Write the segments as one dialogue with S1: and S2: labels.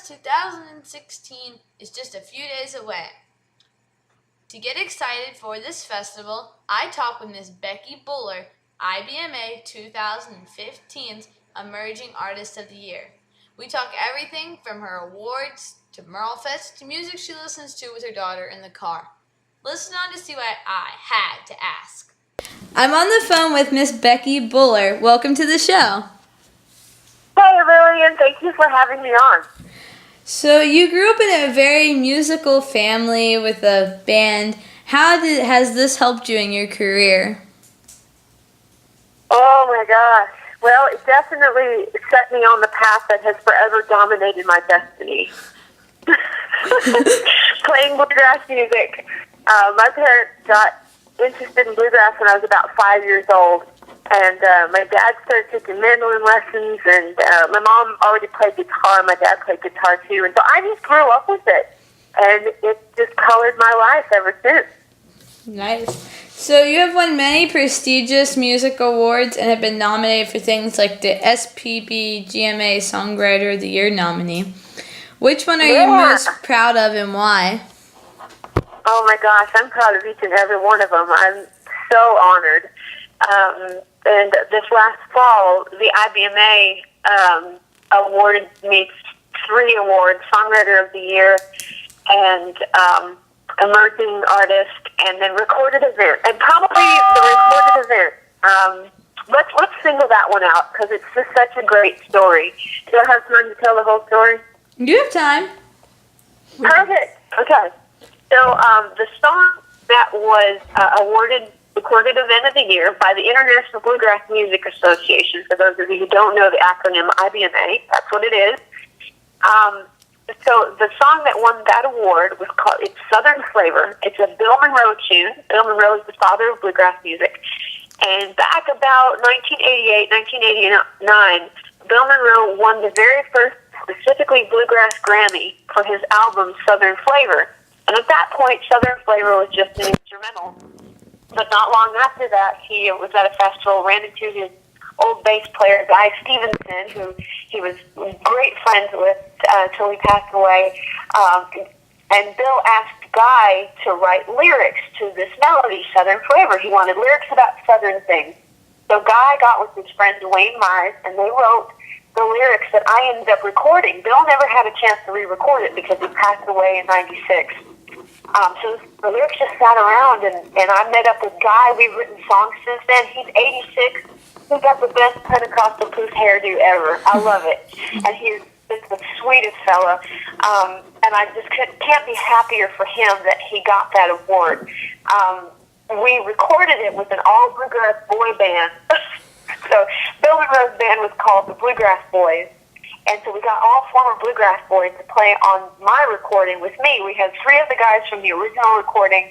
S1: Fest 2016 is just a few days away. To get excited for this festival, I talked with Miss Becky Buller, IBMA 2015's Emerging Artist of the Year. We talk everything from her awards to Merlefest to music she listens to with her daughter in the car. Listen on to see what I had to ask. I'm on the phone with Miss Becky Buller. Welcome to the show.
S2: Hey, Lillian. Thank you for having me on.
S1: So you grew up in a very musical family with a band. Has this helped you in your career?
S2: Oh, my gosh. Well, it definitely set me on the path that has forever dominated my destiny. Playing bluegrass music. My parents got interested in bluegrass when I was about 5 years old. And my dad started taking mandolin lessons, and my mom already played guitar. My dad played guitar, too. And so I just grew up with it. And it just colored my life ever since.
S1: Nice. So you have won many prestigious music awards and have been nominated for things like the SPB/GMA Songwriter of the Year nominee. Which one are you most proud of and why?
S2: Oh, my gosh. I'm proud of each and every one of them. I'm so honored. And this last fall, the IBMA awarded me 3 awards, Songwriter of the Year and Emerging Artist, and then Recorded Event. And probably the Recorded Event. Let's single that one out because it's just such a great story. Do I have time to tell the whole story?
S1: You have time.
S2: Perfect. Okay. So the song that was awarded Recorded Event of the Year by the International Bluegrass Music Association. For those of you who don't know the acronym IBMA, that's what it is. So the song that won that award was called, it's Southern Flavor. It's a Bill Monroe tune. Bill Monroe is the father of bluegrass music. And back about 1988, 1989, Bill Monroe won the very first specifically bluegrass Grammy for his album Southern Flavor. And at that point, Southern Flavor was just an instrumental. But not long after that, he was at a festival, ran into his old bass player, Guy Stevenson, who he was great friends with till he passed away. And Bill asked Guy to write lyrics to this melody, Southern Flavor. He wanted lyrics about Southern things. So Guy got with his friend Dwayne Myers, and they wrote the lyrics that I ended up recording. Bill never had a chance to re-record it because he passed away in '96. So the lyrics just sat around, and I met up with Guy. We've written songs since then. He's 86. He's got the best Pentecostal poof hairdo ever. I love it. And he's just the sweetest fella. And I just can't be happier for him that he got that award. We recorded it with an all-bluegrass boy band. So Bill Monroe's band was called the Bluegrass Boys. And so we got all former bluegrass boys to play on my recording with me. We had 3 of the guys from the original recording,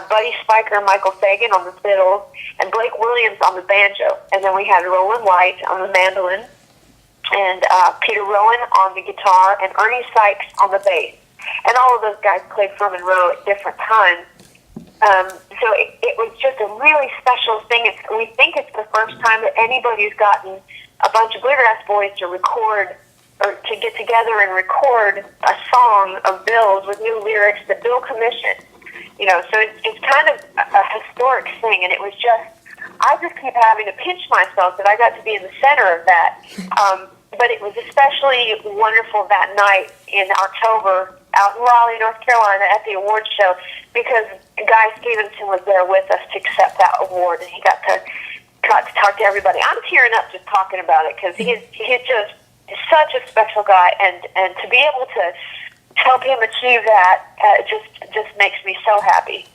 S2: Buddy Spiker and Michael Fagan on the fiddles, and Blake Williams on the banjo. And then we had Roland White on the mandolin, and Peter Rowan on the guitar, and Ernie Sykes on the bass. And all of those guys played for Monroe at different times. So it was just a really special thing. We think it's the first time that anybody's gotten a bunch of bluegrass boys to record or to get together and record a song of Bill's with new lyrics that Bill commissioned. You know, so it's kind of a historic thing, and it was just, I just keep having to pinch myself that I got to be in the center of that. But it was especially wonderful that night in October out in Raleigh, North Carolina at the awards show because Guy Stevenson was there with us to accept that award, and he got to talk to everybody. I'm tearing up just talking about it because he's just such a special guy, and to be able to help him achieve that just makes me so happy.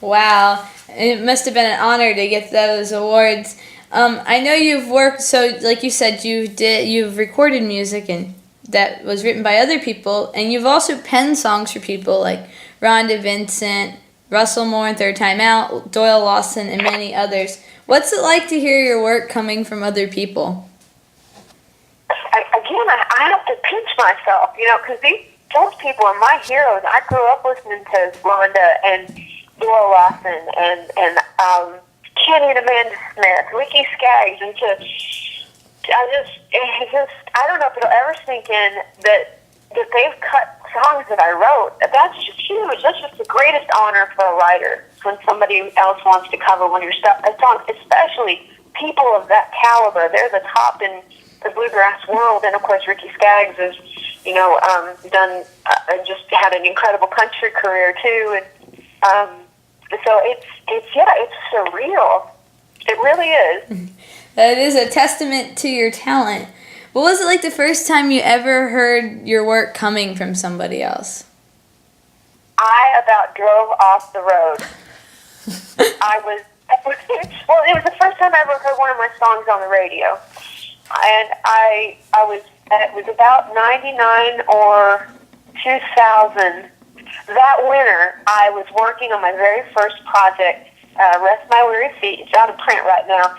S1: Wow, it must have been an honor to get those awards. I know you've worked, so like you said, you've recorded music and that was written by other people, and you've also penned songs for people like Rhonda Vincent, Russell Moore and Third Time Out, Doyle Lawson, and many others. What's it like to hear your work coming from other people?
S2: I have to pinch myself, you know, because those people are my heroes. I grew up listening to Rhonda and Doyle Lawson and Kenny and Amanda Smith, Ricky Skaggs, and I don't know if it'll ever sink in that that they've cut songs that I wrote. That's just huge. That's just the greatest honor for a writer when somebody else wants to cover one of your songs, especially people of that caliber. They're the top in the bluegrass world, and of course Ricky Skaggs has, done just had an incredible country career too, and so it's surreal. It really is.
S3: That is a testament to your talent. What was it like the first time you ever heard your work coming from somebody else?
S2: I about drove off the road. It was the first time I ever heard one of my songs on the radio. And it was about 99 or 2000. That winter, I was working on my very first project, Rest My Weary Feet. It's out of print right now.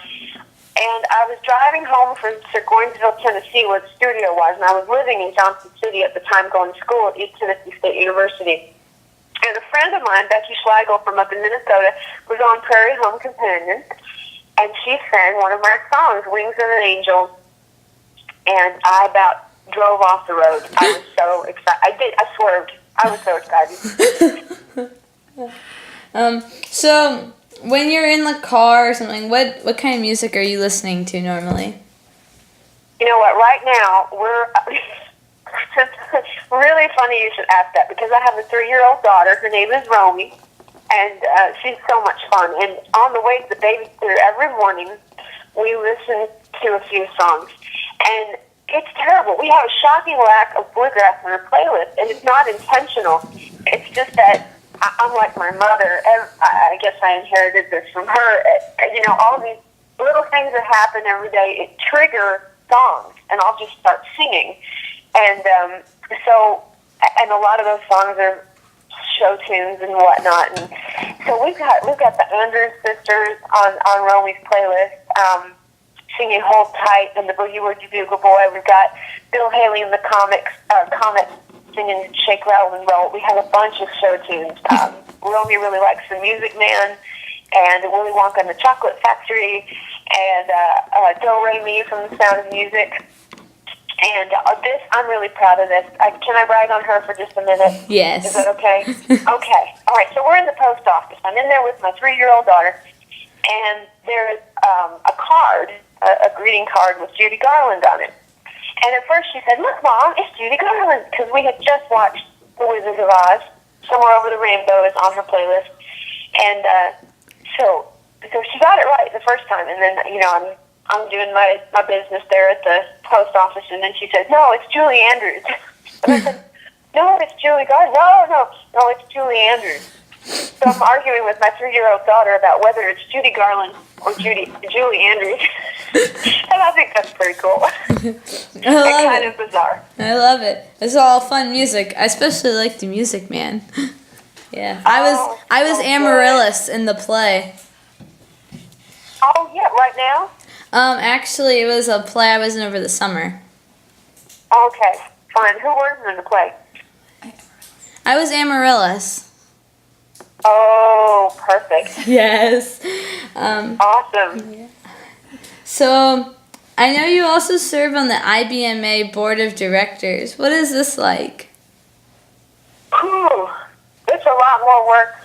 S2: And I was driving home from Gordonsville, Tennessee, where the studio was, and I was living in Johnson City at the time, going to school at East Tennessee State University. And a friend of mine, Becky Schlegel from up in Minnesota, was on Prairie Home Companion, and she sang one of my songs, Wings of an Angel, and I about drove off the road. I was so excited. I swerved. I was so excited.
S3: So when you're in the car or something, what kind of music are you listening to normally?
S2: You know what? Right now, we're really funny you should ask that, because I have a 3-year-old daughter. Her name is Romy, and she's so much fun. And on the way to the babysitter every morning, we listen to a few songs. And it's terrible. We have a shocking lack of bluegrass on our playlist, and it's not intentional. It's just that, unlike my mother, I guess I inherited this from her. All these little things that happen every day, it trigger songs, and I'll just start singing. And and a lot of those songs are show tunes and whatnot. And so we've got the Andrews Sisters on Romy's playlist, singing "Hold Tight" and the Boogie Woogie Bugle Boy. We've got Bill Haley and the Comets singing "Shake, Rattle, and Roll." We have a bunch of show tunes. Romy really likes The Music Man and Willy Wonka and the Chocolate Factory, and Do Re Mi from The Sound of Music. And I'm really proud of this. Can I brag on her for just a minute?
S3: Yes.
S2: Is that okay? Okay. All right. So we're in the post office. I'm in there with my 3-year-old daughter, and there's a card, a greeting card with Judy Garland on it. And at first she said, "Look, Mom, it's Judy Garland," because we had just watched The Wizard of Oz. Somewhere Over the Rainbow is on her playlist. And so she got it right the first time. And then, I'm doing my business there at the post office, and then she said, "No, it's Julie Andrews." And I said, "No, it's Julie Garland." No, it's Julie Andrews. So I'm arguing with my 3-year-old daughter about whether it's Judy Garland or Julie Andrews. And I think that's pretty cool.
S3: I love
S2: kind of bizarre.
S3: I love it. It's all fun music. I especially like The Music Man. Yeah. I was Amaryllis in the play.
S2: Oh, yeah, right now?
S3: Actually, it was a play I was in over the summer.
S2: Okay, fine. Who was in the play?
S3: I was Amaryllis.
S2: Oh, perfect.
S3: Yes.
S2: Awesome.
S3: Yeah. So, I know you also serve on the IBMA Board of Directors. What is this like?
S2: Whew. It's a lot more work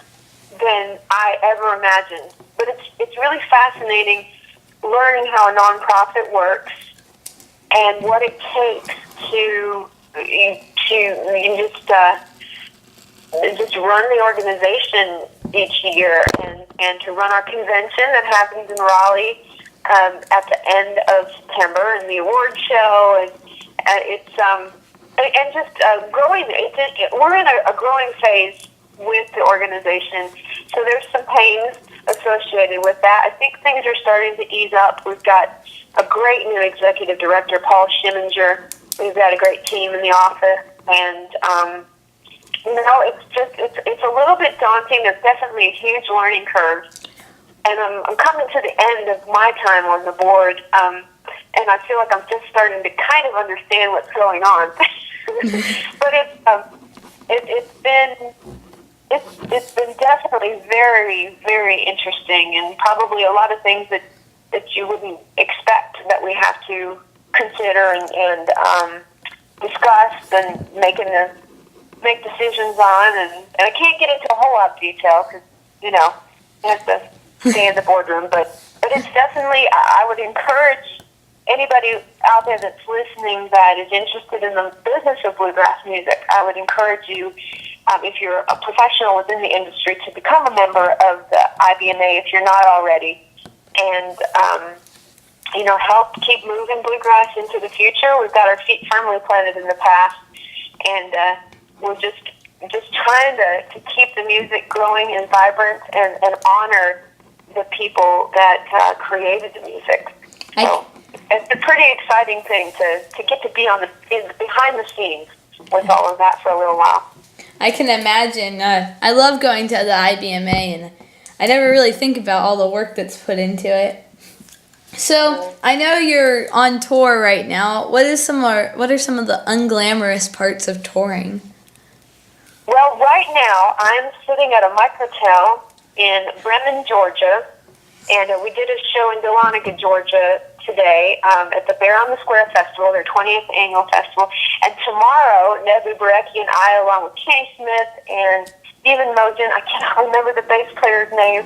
S2: than I ever imagined. But it's really fascinating learning how a nonprofit works and what it takes to just run the organization each year, and to run our convention that happens in Raleigh at the end of September, and the award show, and just growing. We're in a growing phase with the organization, so there's some pains associated with that. I think things are starting to ease up. We've got a great new executive director, Paul Schimminger. We've got a great team in the office, and it's a little bit daunting. There's definitely a huge learning curve, and I'm coming to the end of my time on the board, and I feel like I'm just starting to kind of understand what's going on. But it's been definitely very, very interesting, and probably a lot of things that you wouldn't expect that we have to consider and discussed and make decisions on, and I can't get into a whole lot of detail because, you know, you have to stay in the boardroom, but it's definitely, I would encourage anybody out there that's listening that is interested in the business of bluegrass music. I would encourage you, if you're a professional within the industry, to become a member of the IBMA if you're not already, and you know, help keep moving bluegrass into the future. We've got our feet firmly planted in the past, and we're just trying to keep the music growing and vibrant, and honor the people that created the music. So it's a pretty exciting thing to get to be behind the scenes with all of that for a little while.
S3: I can imagine. I love going to the IBMA, and I never really think about all the work that's put into it. So I know you're on tour right now. What are some of the unglamorous parts of touring?
S2: Well, right now I'm sitting at a microtel in Bremen, Georgia, and we did a show in Dahlonega, Georgia today at the Bear on the Square Festival, their 20th annual festival. And tomorrow, Nebu Barecki and I, along with Kenny Smith and Stephen Mogen, I cannot remember the bass player's name,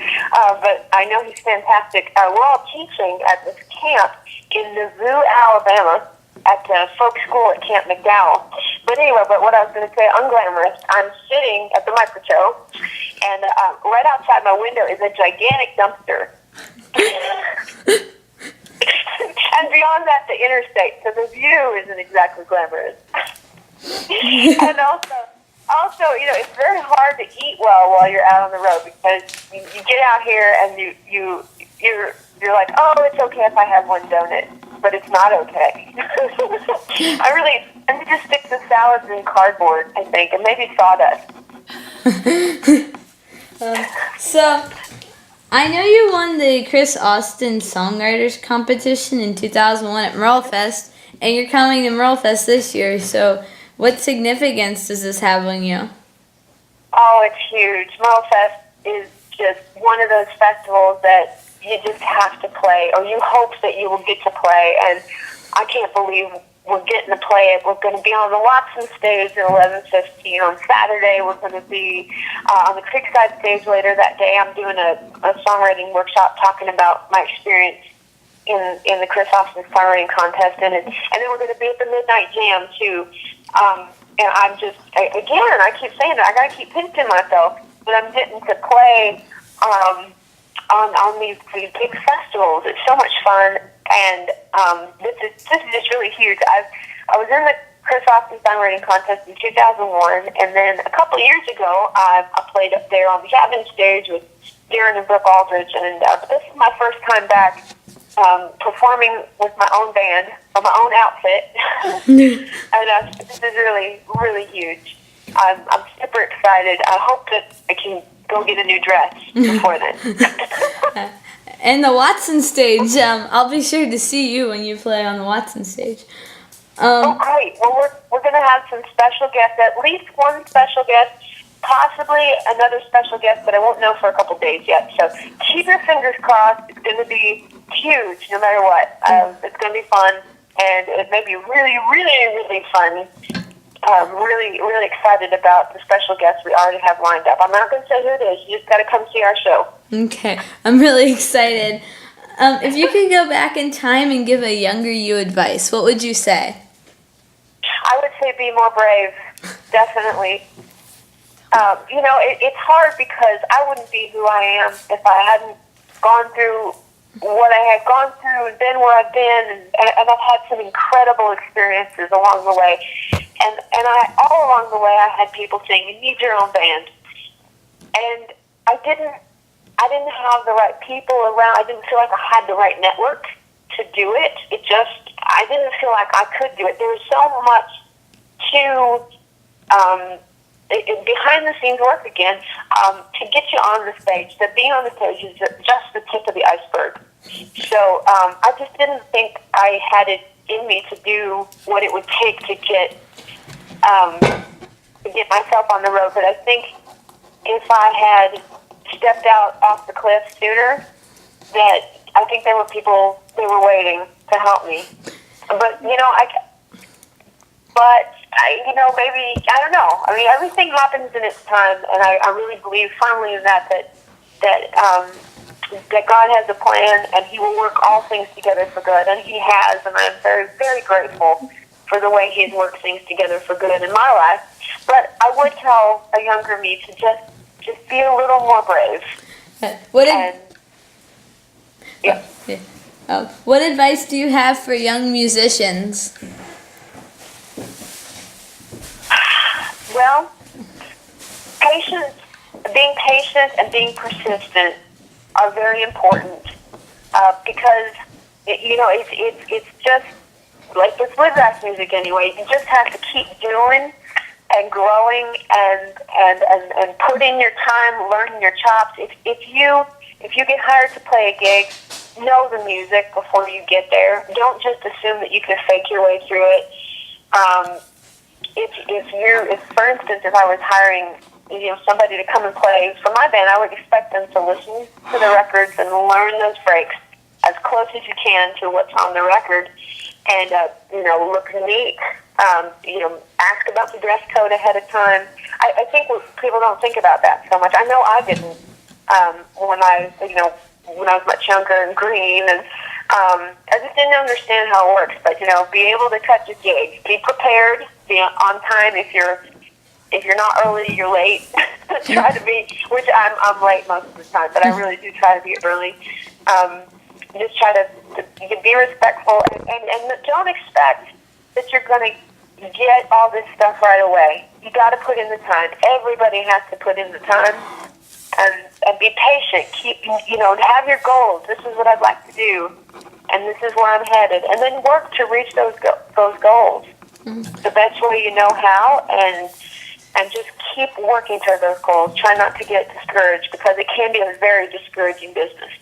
S2: but I know he's fantastic. We're all teaching at this camp in Nauvoo, Alabama, at folk school at Camp McDowell. But anyway, what I was going to say, unglamorous, I'm sitting at the microtel, and right outside my window is a gigantic dumpster. And beyond that, the interstate, so the view isn't exactly glamorous. And also, you know, it's very hard to eat well while you're out on the road, because you get out here and you're like, oh, it's okay if I have one donut, but it's not okay. I need to stick to salads and cardboard, I think, and maybe sawdust.
S3: So, I know you won the Chris Austin Songwriters Competition in 2001 at Merlefest, and you're coming to Merlefest this year, so what significance does this have on you?
S2: Oh, it's huge. Merlefest is just one of those festivals that you just have to play, or you hope that you will get to play, and I can't believe we're getting to play it. We're going to be on the Watson stage at 11:15 on Saturday. We're going to be on the Creekside stage later that day. I'm doing a songwriting workshop talking about my experience in the Chris Austin Songwriting Contest, and then we're going to be at the Midnight Jam too. And I'm just, again, I keep saying that, I got to keep pinching myself, but I'm getting to play on these big festivals. It's so much fun, and this is just really huge. I was in the Chris Austin Songwriting Contest in 2001, and then a couple of years ago, I played up there on the Cabin stage with Darren and Brooke Aldridge, and this is my first time back performing with my own band, or my own outfit, and this is really, really huge. I'm super excited. I hope that I can go get a new dress before then.
S3: And the Watson stage, I'll be sure to see you when you play on the Watson stage.
S2: Oh, great. Well, we're going to have some special guests, at least one special guest, possibly another special guest, but I won't know for a couple days yet. So keep your fingers crossed. It's going to be huge no matter what. It's going to be fun, and it may be really, really, really fun. Really, really excited about the special guests we already have lined up. I'm not going to say who it is. You just got to come see our show.
S3: Okay. I'm really excited. If you could go back in time and give a younger you advice, what would you say?
S2: I would say be more brave, definitely. You know, it's hard because I wouldn't be who I am if I hadn't gone through what I had gone through, and been where I've been, and I've had some incredible experiences along the way. And all along the way, I had people saying, you need your own band. And I didn't have the right people around. I didn't feel like I had the right network to do it. I didn't feel like I could do it. There was so much to behind the scenes work again to get you on the stage. That being on the stage is just the tip of the iceberg. So I just didn't think I had it in me to do what it would take to get myself on the road. But I think if I had stepped out off the cliff sooner, that I think there were people, they were waiting to help me. But, you know, but maybe, I don't know. I mean, everything happens in its time, and I really believe firmly in that God has a plan, and He will work all things together for good, and He has, and I'm very, very grateful for the way He's worked things together for good in my life. But I would tell a younger me to just be a little more brave.
S3: What advice do you have for young musicians?
S2: Well, being patient and being persistent are very important because it's just like with bluegrass music anyway. You just have to keep doing and growing and put in your time, learning your chops. If you get hired to play a gig, know the music before you get there. Don't just assume that you can fake your way through it. If for instance, if I was hiring somebody to come and play for my band, I would expect them to listen to the records and learn those breaks as close as you can to what's on the record, and look neat. Ask about the dress code ahead of time. I think people don't think about that so much. I know I didn't when I was much younger and green, and I just didn't understand how it works. But be able to cut your gig, be prepared, be on time. If you're not early, you're late. Try to be, which I'm late most of the time, but I really do try to be early. Just try to be respectful, and don't expect that you're going to get all this stuff right away. You got to put in the time. Everybody has to put in the time, and be patient. Have your goals. This is what I'd like to do, and this is where I'm headed, and then work to reach those goals the best way you know how, and just keep working toward those goals. Try not to get discouraged, because it can be a very discouraging business.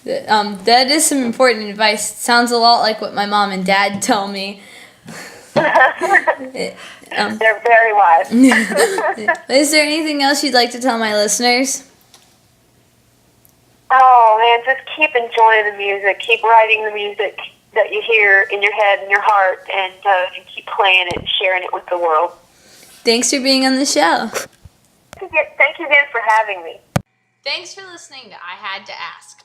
S3: That is some important advice. Sounds a lot like what my mom and dad tell me.
S2: They're very wise.
S3: Is there anything else you'd like to tell my listeners?
S2: Oh, man, just keep enjoying the music. Keep writing the music that you hear in your head and your heart, and keep playing it and sharing it with the world.
S3: Thanks for being on the show.
S2: Thank you again for having me.
S1: Thanks for listening to I Had to Ask.